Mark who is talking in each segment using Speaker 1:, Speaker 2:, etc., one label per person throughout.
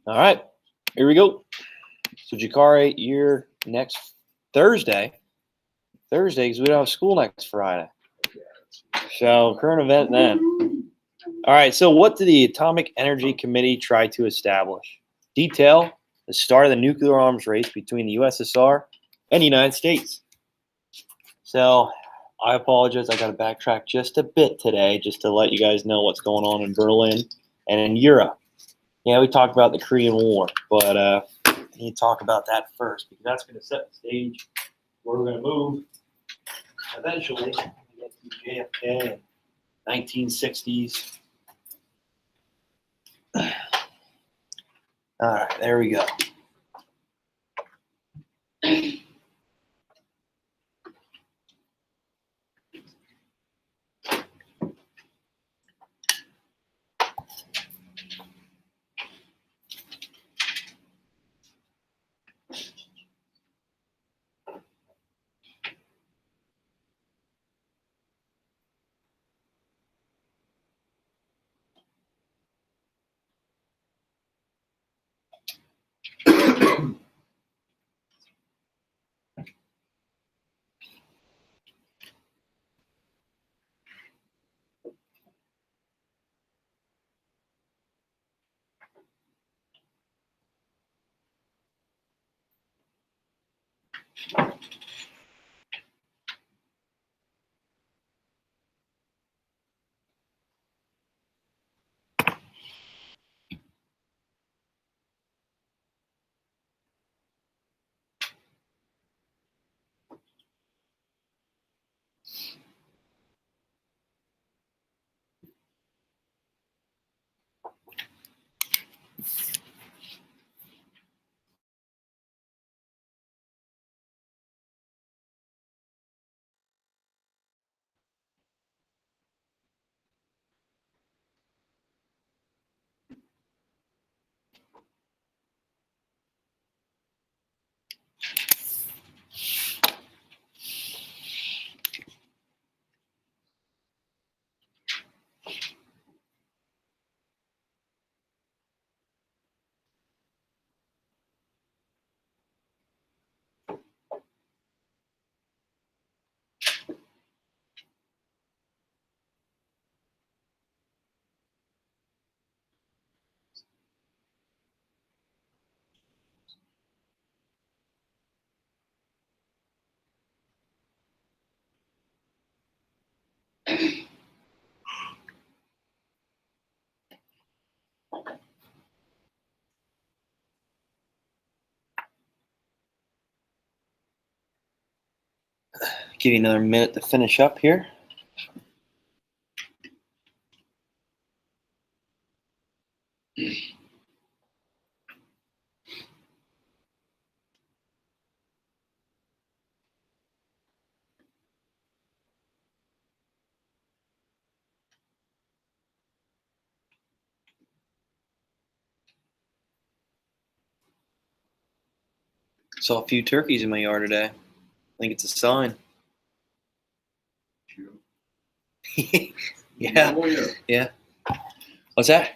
Speaker 1: All right, here we go. So Jakari, you're next Thursday. Because we don't have school next Friday. So current event then. All right, so what did the Atomic Energy Committee try to establish? Detail the start of the nuclear arms race between the USSR and the United States. So I apologize, I got to backtrack just a bit today just to let you guys know what's going on in Berlin and in Europe. Yeah, we talked about the Korean War, but I need to talk about that first because that's going to set the stage where we're going to move eventually to get to JFK and 1960s. All right, there we go. Give you another minute to finish up here. Saw a few turkeys in my yard today. I think it's a sign. Yeah. Yeah. What's that?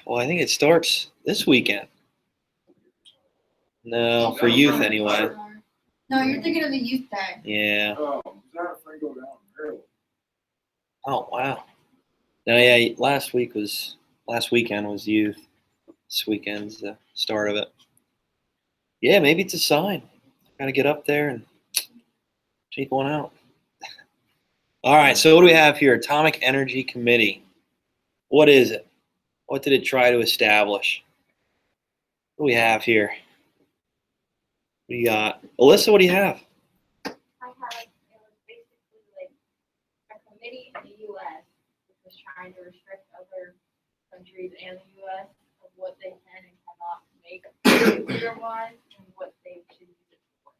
Speaker 1: Well, I think it starts this weekend. No, for youth anyway.
Speaker 2: No, you're thinking of the youth day.
Speaker 1: Yeah. Oh wow. No, yeah. Last weekend was youth. This weekend's the start of it. Yeah, maybe it's a sign. Gotta get up there and take one out. All right. So what do we have here? Atomic Energy Committee. What is it? What did it try to establish? What do we have here? What do you got? Alyssa, what do you have?
Speaker 2: I had it was basically like a committee in the U.S. which was trying to restrict other countries and the U.S. of what they can and cannot make nuclear-wise and what they should use it for.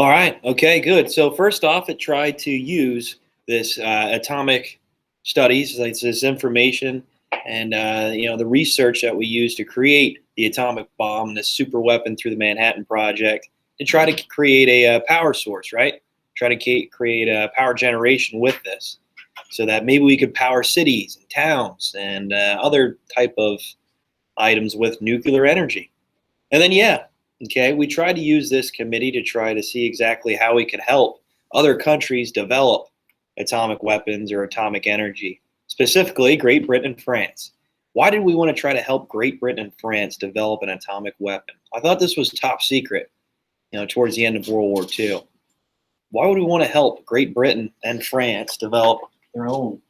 Speaker 1: All right. Okay, good. So first off, it tried to use this atomic studies, like this information and the research that we use to create the atomic bomb, this super weapon through the Manhattan Project, to try to create a power source, right? Try to create a power generation with this. so that maybe we could power cities and towns and other type of items with nuclear energy. And then, yeah, okay, we tried to use this committee to try to see exactly how we could help other countries develop atomic weapons or atomic energy, specifically Great Britain and France. Why did we want to try to help Great Britain and France develop an atomic weapon? I thought this was top secret, towards the end of World War II. Why would we want to help Great Britain and France develop their own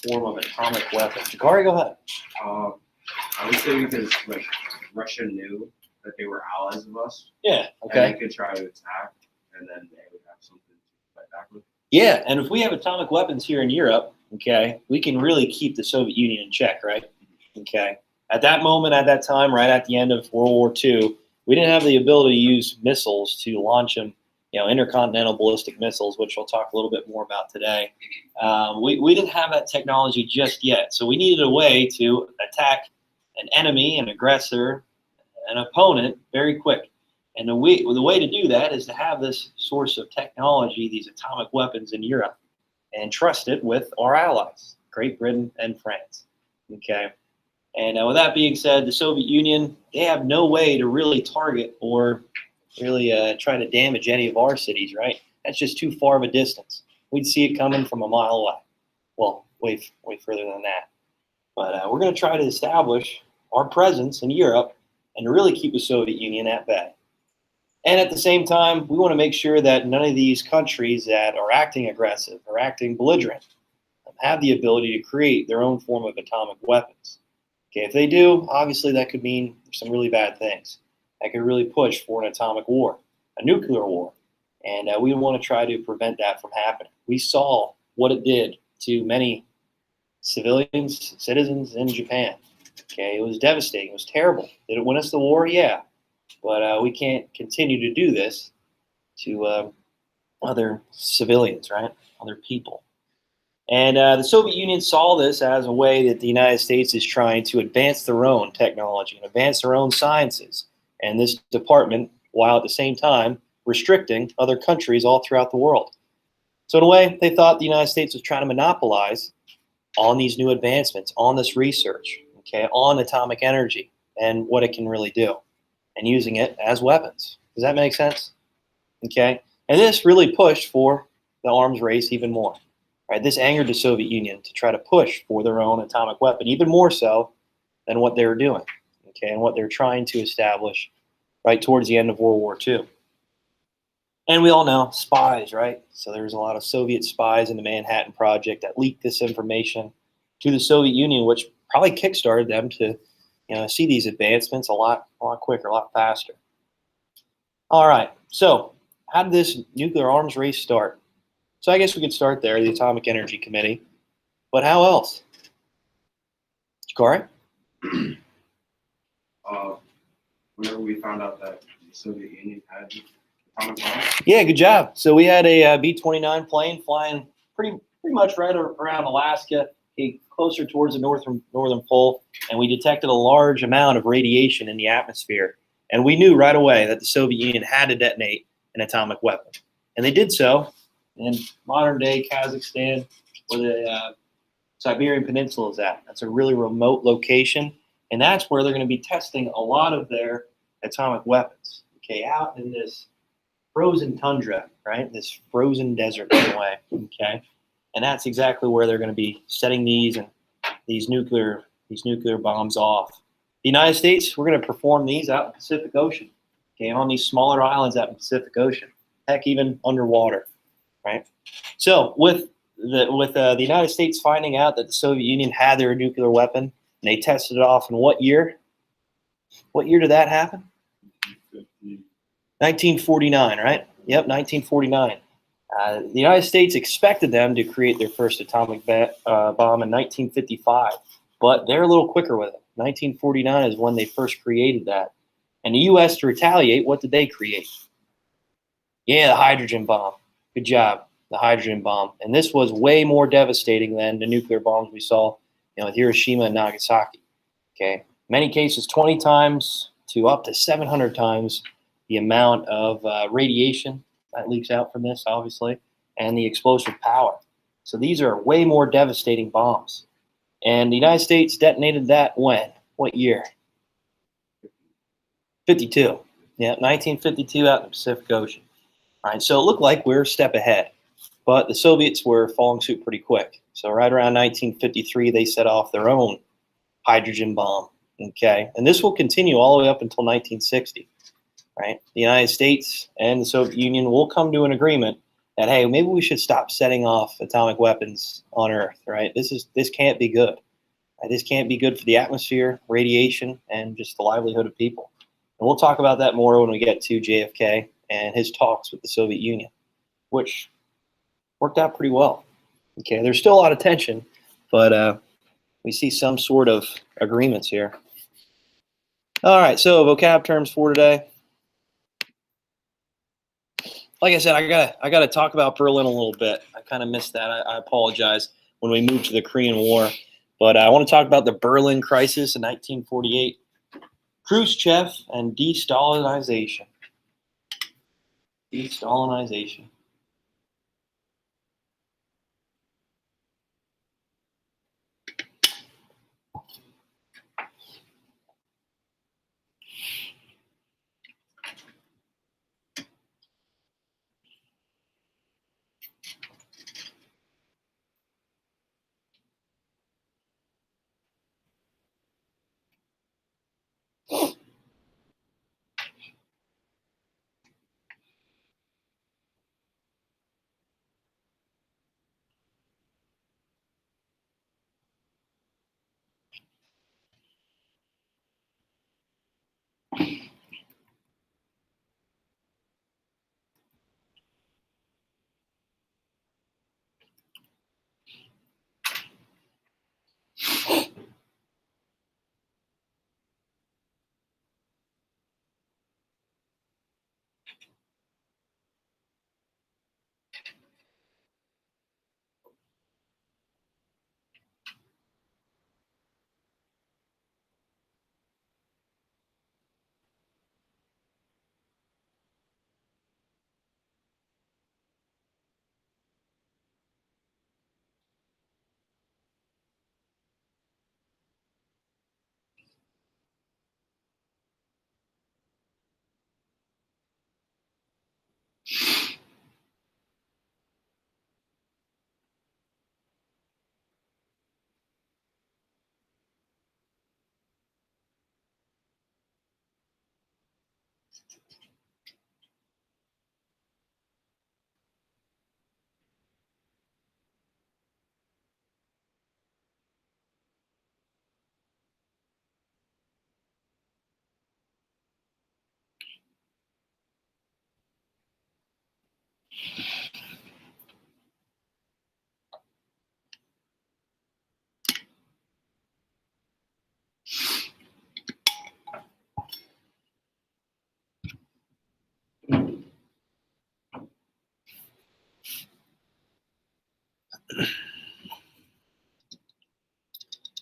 Speaker 1: form of atomic weapon? Jakari, go ahead.
Speaker 3: I would say because like Russia knew that they were allies of us.
Speaker 1: Yeah.
Speaker 3: And
Speaker 1: Okay.
Speaker 3: they could try to attack, and then they would have something to fight back with.
Speaker 1: Yeah, and if we have atomic weapons here in Europe, okay, we can really keep the Soviet Union in check, right? Okay. At that moment, at that time, right at the end of World War II, we didn't have the ability to use missiles to launch them, intercontinental ballistic missiles, which we'll talk a little bit more about today. We didn't have that technology just yet, so we needed a way to attack an enemy, an aggressor, an opponent very quick. And the way to do that is to have this source of technology, these atomic weapons in Europe, and trust it with our allies, Great Britain and France. Okay. And with that being said, the Soviet Union, they have no way to really target or really try to damage any of our cities, right? That's just too far of a distance. We'd see it coming from a mile away. Well, way further than that. But we're going to try to establish our presence in Europe and to really keep the Soviet Union at bay. And at the same time, we want to make sure that none of these countries that are acting aggressive or acting belligerent have the ability to create their own form of atomic weapons. Okay, if they do, obviously that could mean some really bad things. That could really push for an atomic war, a nuclear war. And we want to try to prevent that from happening. We saw what it did to many civilians, citizens in Japan. Okay, it was devastating. It was terrible. Did it win us the war? Yeah. But we can't continue to do this to other civilians, right? Other people. And the Soviet Union saw this as a way that the United States is trying to advance their own technology and advance their own sciences and this department, while at the same time restricting other countries all throughout the world. So in a way, they thought the United States was trying to monopolize on these new advancements, on this research, okay, on atomic energy and what it can really do, and using it as weapons. Does that make sense? Okay, and this really pushed for the arms race even more. Right, this angered the Soviet Union to try to push for their own atomic weapon, even more so than what they were doing, okay, and what they're trying to establish right towards the end of World War II. And we all know spies, right? So there was a lot of Soviet spies in the Manhattan Project that leaked this information to the Soviet Union, which probably kickstarted them to see these advancements a lot quicker, a lot faster. All right, so how did this nuclear arms race start? So I guess we could start there, the Atomic Energy Committee. But how else? Jakari?
Speaker 3: Whenever we found out that the Soviet Union had atomic bombs.
Speaker 1: Yeah, good job. So we had a B-29 plane flying pretty much right around Alaska, closer towards the northern pole, and we detected a large amount of radiation in the atmosphere. And we knew right away that the Soviet Union had to detonate an atomic weapon. And they did so in modern-day Kazakhstan, where the Siberian Peninsula is at. That's a really remote location, and that's where they're going to be testing a lot of their atomic weapons. Okay, out in this frozen tundra, right? This frozen desert, in a way. Okay, and that's exactly where they're going to be setting these nuclear bombs off. The United States, we're going to perform these out in the Pacific Ocean. Okay, on these smaller islands out in the Pacific Ocean. Heck, even underwater. Right. So with the United States finding out that the Soviet Union had their nuclear weapon, and they tested it off in what year? What year did that happen? 1949, right? Yep, 1949. The United States expected them to create their first atomic bomb in 1955, but they're a little quicker with it. 1949 is when they first created that. And the U.S., to retaliate, what did they create? Yeah, the hydrogen bomb. Good job, the hydrogen bomb. And this was way more devastating than the nuclear bombs we saw, with Hiroshima and Nagasaki. Okay, many cases 20 times to up to 700 times the amount of radiation that leaks out from this, obviously, and the explosive power. So these are way more devastating bombs. And the United States detonated that when? What year? 52. Yeah, 1952 out in the Pacific Ocean. All right, so it looked like we're a step ahead, but the Soviets were following suit pretty quick. So right around 1953, they set off their own hydrogen bomb. Okay, and this will continue all the way up until 1960. Right, the United States and the Soviet Union will come to an agreement that, hey, maybe we should stop setting off atomic weapons on Earth. Right, this can't be good. Right? This can't be good for the atmosphere, radiation, and just the livelihood of people. And we'll talk about that more when we get to JFK and his talks with the Soviet Union, which worked out pretty well. Okay, there's still a lot of tension, but we see some sort of agreements here. All right, so vocab terms for today. Like I said, I gotta talk about Berlin a little bit. I kind of missed that. I apologize when we moved to the Korean War, but I want to talk about the Berlin crisis in 1948, Khrushchev, and de-Stalinization. De-Stalinization.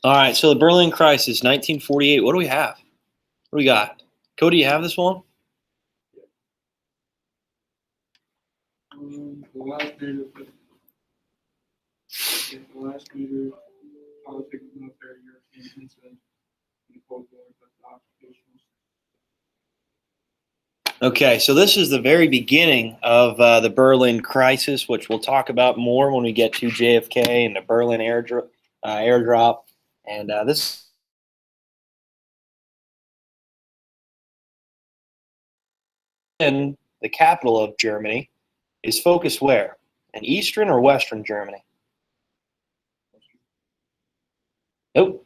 Speaker 1: All right, so the Berlin crisis, 1948. What do we have? What do we got? Cody, you have this one?
Speaker 4: The last major politics, military European incident in the Cold War, but the occupation.
Speaker 1: Okay, so this is the very beginning of the Berlin crisis, which we'll talk about more when we get to JFK and the Berlin airdrop. And this in the capital of Germany is focused where? In Eastern or Western Germany? Nope.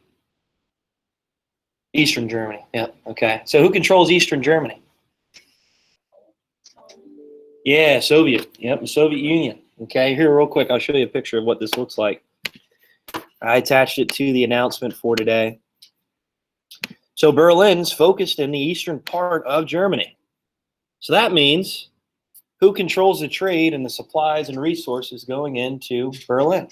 Speaker 1: Eastern Germany. Yeah. Okay. So who controls Eastern Germany? Yeah, Soviet. Yep, the Soviet Union. Okay, here real quick, I'll show you a picture of what this looks like. I attached it to the announcement for today. So Berlin's focused in the eastern part of Germany. So that means who controls the trade and the supplies and resources going into Berlin?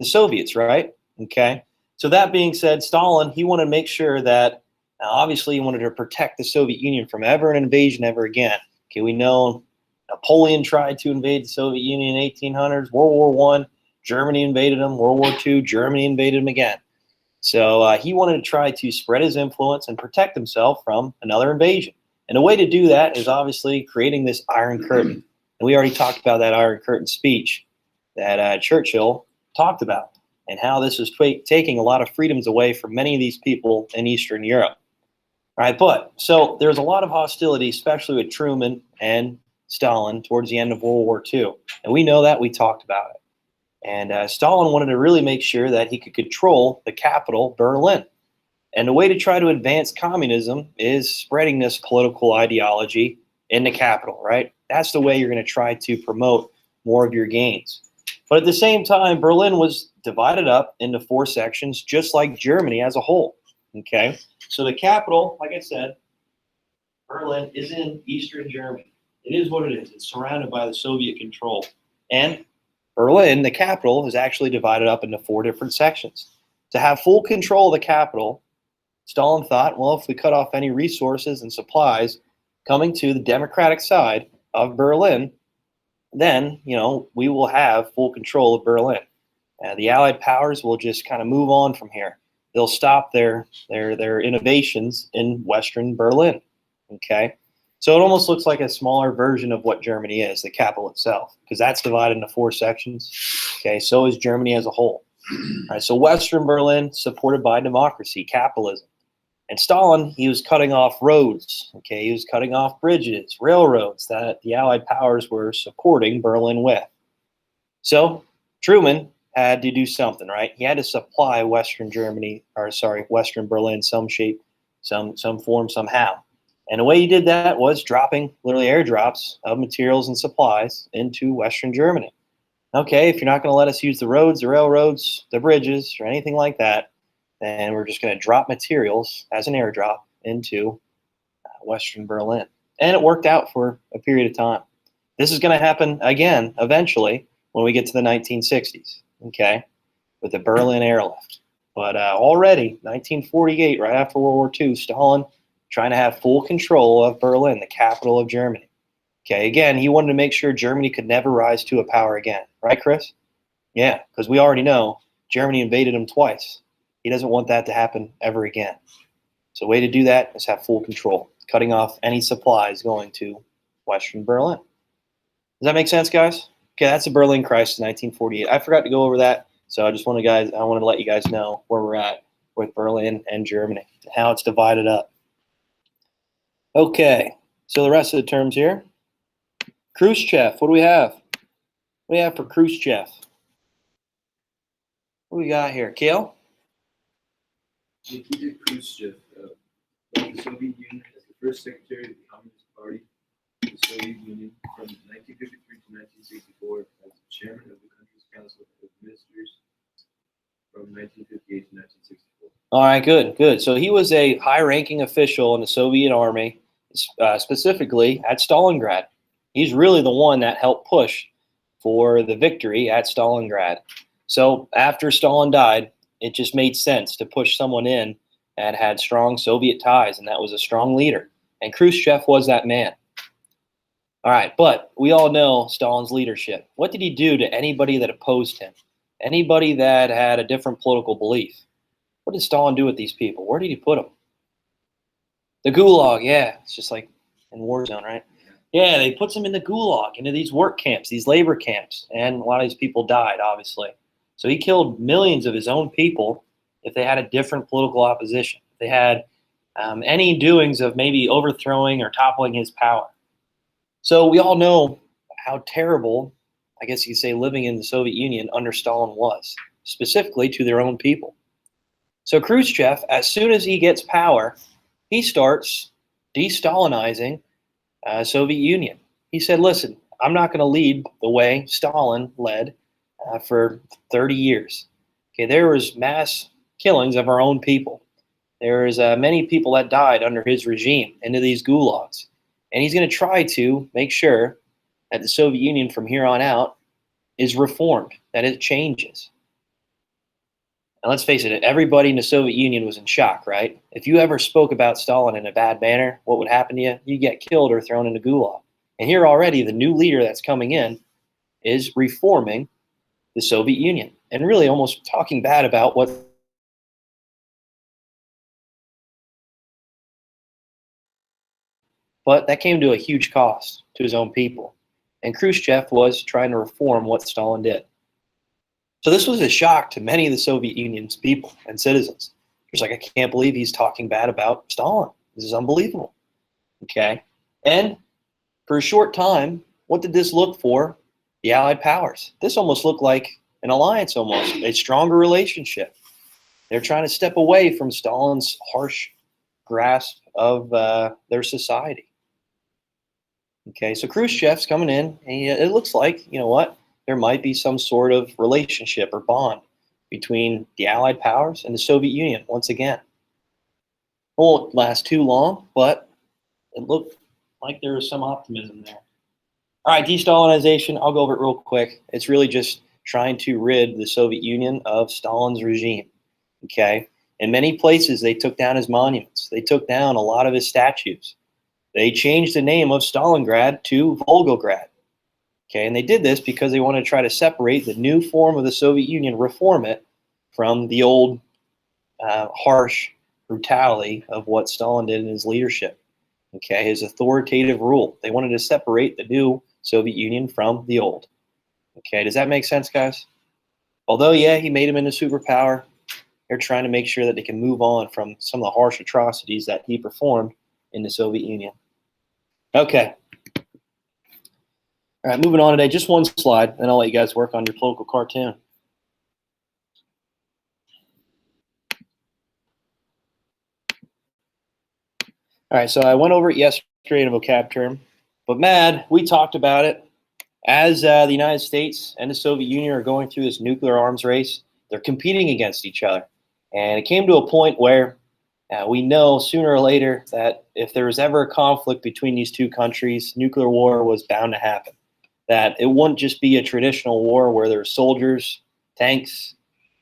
Speaker 1: The Soviets, right? Okay. So that being said, Stalin, he wanted to make sure that, obviously he wanted to protect the Soviet Union from ever an invasion ever again. Okay, we know Napoleon tried to invade the Soviet Union in 1800s, World War I, Germany invaded him. World War II, Germany invaded him again. So he wanted to try to spread his influence and protect himself from another invasion. And a way to do that is obviously creating this Iron Curtain. And we already talked about that Iron Curtain speech that Churchill talked about, and how this is taking a lot of freedoms away from many of these people in Eastern Europe. All right, but so there's a lot of hostility, especially with Truman and Stalin towards the end of World War II. And we know that, we talked about it. And Stalin wanted to really make sure that he could control the capital, Berlin. And the way to try to advance communism is spreading this political ideology in the capital, right? That's the way you're going to try to promote more of your gains. But at the same time, Berlin was divided up into 4 sections, just like Germany as a whole. Okay, so the capital, like I said, Berlin is in Eastern Germany. It is what it is. It's surrounded by the Soviet control. And Berlin, the capital, is actually divided up into 4 different sections. To have full control of the capital, Stalin thought, well, if we cut off any resources and supplies coming to the democratic side of Berlin, then, we will have full control of Berlin. The Allied powers will just kind of move on from here. They'll stop their innovations in Western Berlin. Okay, so it almost looks like a smaller version of what Germany is, the capital itself, because that's divided into 4 sections. Okay, so is Germany as a whole. All right, so Western Berlin, supported by democracy, capitalism. And Stalin, he was cutting off roads. Okay, he was cutting off bridges, railroads that the Allied powers were supporting Berlin with. So Truman had to do something, right? He had to supply Western Berlin some shape, some form, somehow. And the way he did that was dropping literally airdrops of materials and supplies into Western Germany. Okay, if you're not going to let us use the roads, the railroads, the bridges, or anything like that, then we're just going to drop materials as an airdrop into Western Berlin. And it worked out for a period of time. This is going to happen again eventually when we get to the 1960s. Okay, with the Berlin airlift. But already, 1948, right after World War II, Stalin trying to have full control of Berlin, the capital of Germany. Okay, again, he wanted to make sure Germany could never rise to a power again. Right, Chris? Yeah, because we already know Germany invaded him twice. He doesn't want that to happen ever again. So the way to do that is have full control, cutting off any supplies going to Western Berlin. Does that make sense, guys? Okay, that's the Berlin Crisis, 1948. I forgot to go over that, so I wanted to let you guys know where we're at with Berlin and Germany, how it's divided up. Okay, so the rest of the terms here. Khrushchev, what do we have? What do we have for Khrushchev? What do we got here? Kale?
Speaker 5: Nikita Khrushchev, the Soviet Union as the first secretary of the Communist Party of the Soviet Union from 1953 to 1964, as chairman of the country's Council of Ministers from 1958 to 1964.
Speaker 1: All right, good. So he was a high-ranking official in the Soviet Army, specifically at Stalingrad. He's really the one that helped push for the victory at Stalingrad. So after Stalin died, it just made sense to push someone in that had strong Soviet ties, and that was a strong leader. And Khrushchev was that man. All right, but we all know Stalin's leadership. What did he do to anybody that opposed him? Anybody that had a different political belief? What did Stalin do with these people? Where did he put them? The Gulag, yeah. It's just like in Warzone, right? Yeah, they put them in the Gulag, into these work camps, these labor camps. And a lot of these people died, obviously. So he killed millions of his own people if they had a different political opposition. If they had any doings of maybe overthrowing or toppling his power. So we all know how terrible, I guess you could say, living in the Soviet Union under Stalin was, specifically to their own people. So Khrushchev, as soon as he gets power, he starts de-Stalinizing Soviet Union. He said, listen, I'm not going to lead the way Stalin led for 30 years. Okay, there was mass killings of our own people. There was many people that died under his regime into these gulags. And he's going to try to make sure that the Soviet Union from here on out is reformed, that it changes. And let's face it, everybody in the Soviet Union was in shock, right? If you ever spoke about Stalin in a bad manner, what would happen to you? You get killed or thrown into gulag. And here already, the new leader that's coming in is reforming the Soviet Union and really almost talking bad about what. But that came to a huge cost to his own people. And Khrushchev was trying to reform what Stalin did. So this was a shock to many of the Soviet Union's people and citizens. It's like, I can't believe he's talking bad about Stalin. This is unbelievable. Okay. And for a short time, what did this look for? The Allied powers. This almost looked like an alliance, almost a stronger relationship. They're trying to step away from Stalin's harsh grasp of their society. Okay, so Khrushchev's coming in, and it looks like, you know what, there might be some sort of relationship or bond between the Allied powers and the Soviet Union once again. It won't last too long, but it looked like there was some optimism there. All right, de-Stalinization, I'll go over it real quick. It's really just trying to rid the Soviet Union of Stalin's regime. Okay, in many places, they took down his monuments. They took down a lot of his statues. They changed the name of Stalingrad to Volgograd. Okay, and they did this because they wanted to try to separate the new form of the Soviet Union, reform it from the old harsh brutality of what Stalin did in his leadership. Okay, his authoritative rule. They wanted to separate the new Soviet Union from the old. Okay, does that make sense, guys? Although, yeah, he made him into superpower, they're trying to make sure that they can move on from some of the harsh atrocities that he performed in the Soviet Union. Okay. All right, moving on today. Just one slide, and I'll let you guys work on your political cartoon. All right, so I went over it yesterday in a vocab term, but MAD, we talked about it. As the United States and the Soviet Union are going through this nuclear arms race, they're competing against each other. And it came to a point where we know sooner or later that if there was ever a conflict between these two countries, nuclear war was bound to happen. That it wouldn't just be a traditional war where there's soldiers, tanks,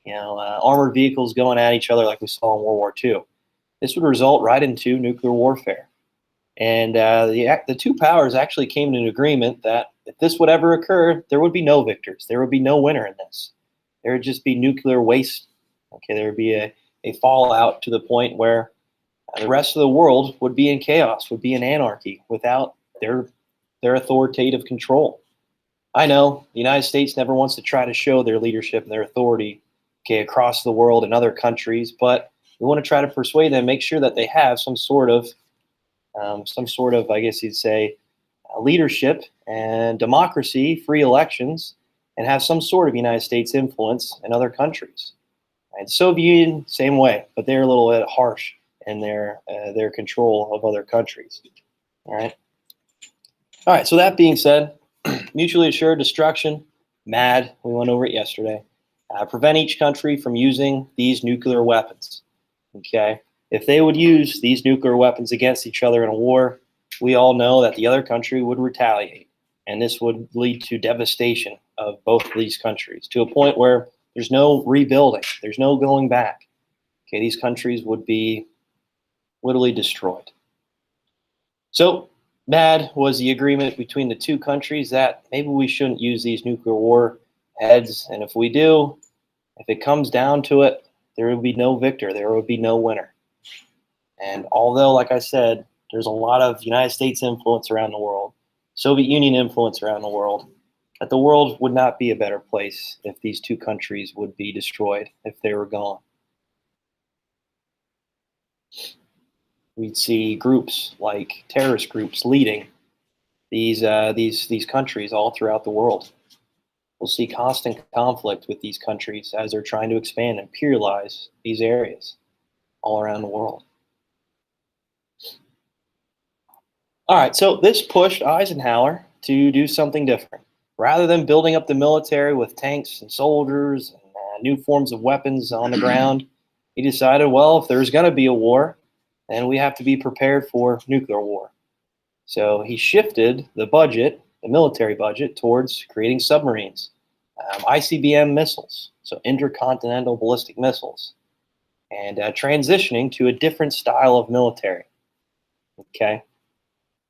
Speaker 1: armored vehicles going at each other like we saw in World War II. This would result right into nuclear warfare. And the two powers actually came to an agreement that if this would ever occur, there would be no victors. There would be no winner in this. There would just be nuclear waste. Okay, there would be a fallout to the point where the rest of the world would be in chaos, would be in anarchy without their authoritative control. I know the United States never wants to try to show their leadership and their authority, okay, across the world in other countries, but we want to try to persuade them, make sure that they have some sort of, I guess you'd say, leadership and democracy, free elections, and have some sort of United States influence in other countries. And Soviet Union, same way, but they're a little bit harsh in their control of other countries. All right. So that being said, mutually assured destruction, MAD. We went over it yesterday. Prevent each country from using these nuclear weapons. Okay, if they would use these nuclear weapons against each other in a war, we all know that the other country would retaliate, and this would lead to devastation of both of these countries to a point where there's no rebuilding, there's no going back. Okay, these countries would be literally destroyed. So MAD was the agreement between the two countries that maybe we shouldn't use these nuclear warheads, and if we do, if it comes down to it, there would be no victor, there would be no winner. And although, like I said, there's a lot of United States influence around the world, Soviet Union influence around the world, that the world would not be a better place if these two countries would be destroyed, if they were gone. We'd see groups like terrorist groups leading these countries all throughout the world. We'll see constant conflict with these countries as they're trying to expand and imperialize these areas all around the world. All right, so this pushed Eisenhower to do something different. Rather than building up the military with tanks and soldiers and new forms of weapons on the ground, he decided, well, if there's going to be a war, then we have to be prepared for nuclear war. So he shifted the budget, the military budget, towards creating submarines, ICBM missiles, so intercontinental ballistic missiles, and transitioning to a different style of military. Okay.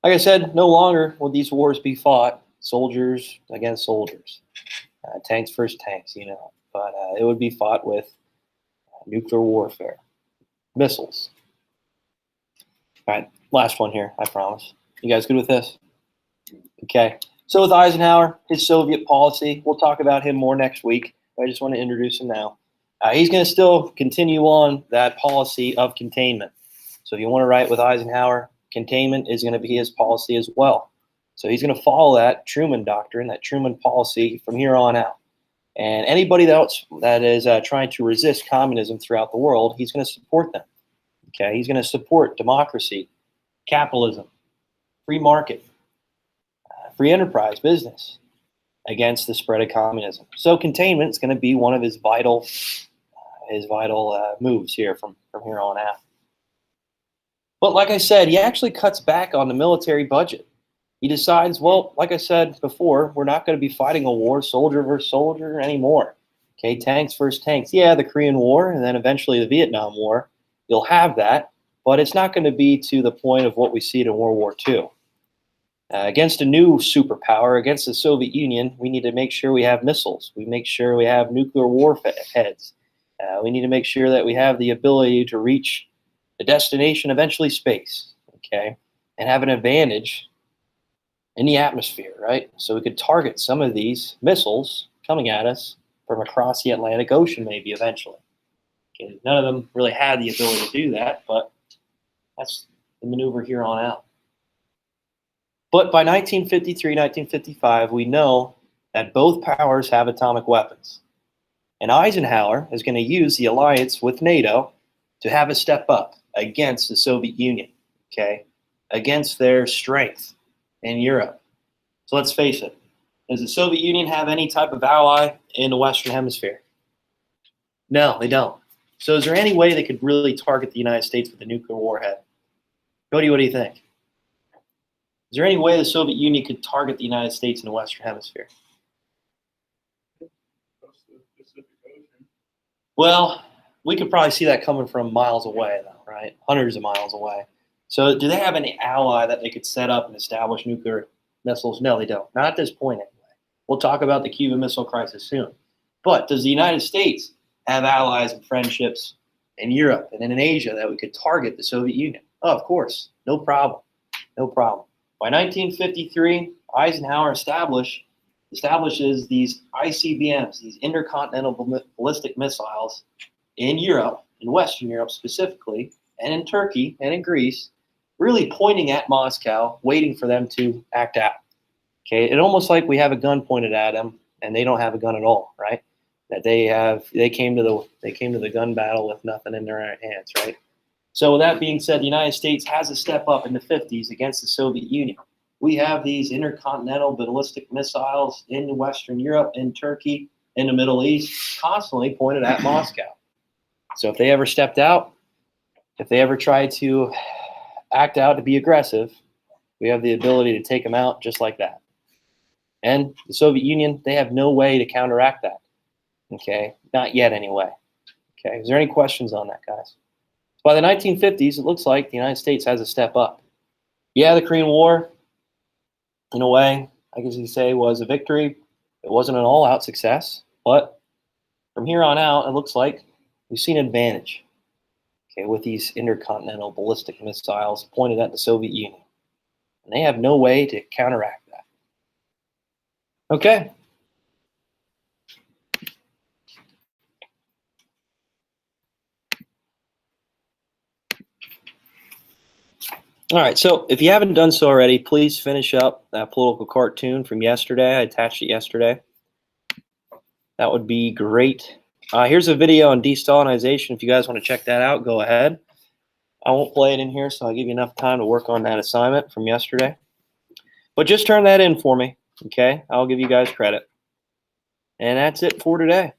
Speaker 1: Like I said, no longer will these wars be fought soldiers against soldiers. Tanks versus tanks, you know. But it would be fought with nuclear warfare, missiles. All right, last one here, I promise. You guys good with this? Okay. So with Eisenhower, his Soviet policy, we'll talk about him more next week. I just want to introduce him now. He's going to still continue on that policy of containment. So if you want to write with Eisenhower, containment is going to be his policy as well. So he's going to follow that Truman doctrine, that Truman policy from here on out. And anybody else that is trying to resist communism throughout the world, he's going to support them. Okay, he's going to support democracy, capitalism, free market, free enterprise, business against the spread of communism. So containment is going to be one of his vital moves here from here on out. But like I said, he actually cuts back on the military budget. He decides, well, like I said before, we're not going to be fighting a war, soldier versus soldier anymore. Okay, tanks versus tanks. Yeah, the Korean War and then eventually the Vietnam War. You'll have that, but it's not going to be to the point of what we see in World War II. Against a new superpower, against the Soviet Union, we need to make sure we have missiles. We make sure we have nuclear warheads. We need to make sure that we have the ability to reach the destination, eventually space, okay, and have an advantage in the atmosphere, right? So we could target some of these missiles coming at us from across the Atlantic Ocean, maybe eventually. Okay, none of them really had the ability to do that, but that's the maneuver here on out. But by 1953, 1955, we know that both powers have atomic weapons. And Eisenhower is going to use the alliance with NATO to have a step up against the Soviet Union, okay, against their strength in Europe. So let's face it, does the Soviet Union have any type of ally in the Western Hemisphere? No, they don't. So is there any way they could really target the United States with a nuclear warhead? Cody, what do you think? Is there any way the Soviet Union could target the United States in the Western Hemisphere? Well, we could probably see that coming from miles away, though, right? Hundreds of miles away. So do they have any ally that they could set up and establish nuclear missiles? No, they don't. Not at this point, anyway. We'll talk about the Cuban Missile Crisis soon. But does the United States have allies and friendships in Europe and in Asia that we could target the Soviet Union? Oh, of course. No problem. No problem. By 1953, Eisenhower establishes these ICBMs, these intercontinental ballistic missiles in Europe, in Western Europe specifically, and in Turkey and in Greece, really pointing at Moscow, waiting for them to act out. Okay, it's almost like we have a gun pointed at them and they don't have a gun at all, right? That they came to the gun battle with nothing in their hands, right? So with that being said, the United States has a step up in the 50s against the Soviet Union. We have these intercontinental ballistic missiles in Western Europe, in Turkey, in the Middle East, constantly pointed at Moscow. So if they ever stepped out, if they ever tried to act out to be aggressive, we have the ability to take them out just like that. And the Soviet Union, they have no way to counteract that. Okay, not yet anyway. Okay, is there any questions on that, guys? By the 1950s, it looks like the United States has a step up. Yeah, the Korean War, in a way, I guess you could say, was a victory. It wasn't an all-out success, but from here on out, it looks like we've seen advantage, okay, with these intercontinental ballistic missiles pointed at the Soviet Union. And they have no way to counteract that. Okay. All right, so if you haven't done so already, please finish up that political cartoon from yesterday. I attached it yesterday. That would be great. Here's a video on de-Stalinization. If you guys want to check that out, go ahead. I won't play it in here, so I'll give you enough time to work on that assignment from yesterday. But just turn that in for me, okay? I'll give you guys credit. And that's it for today.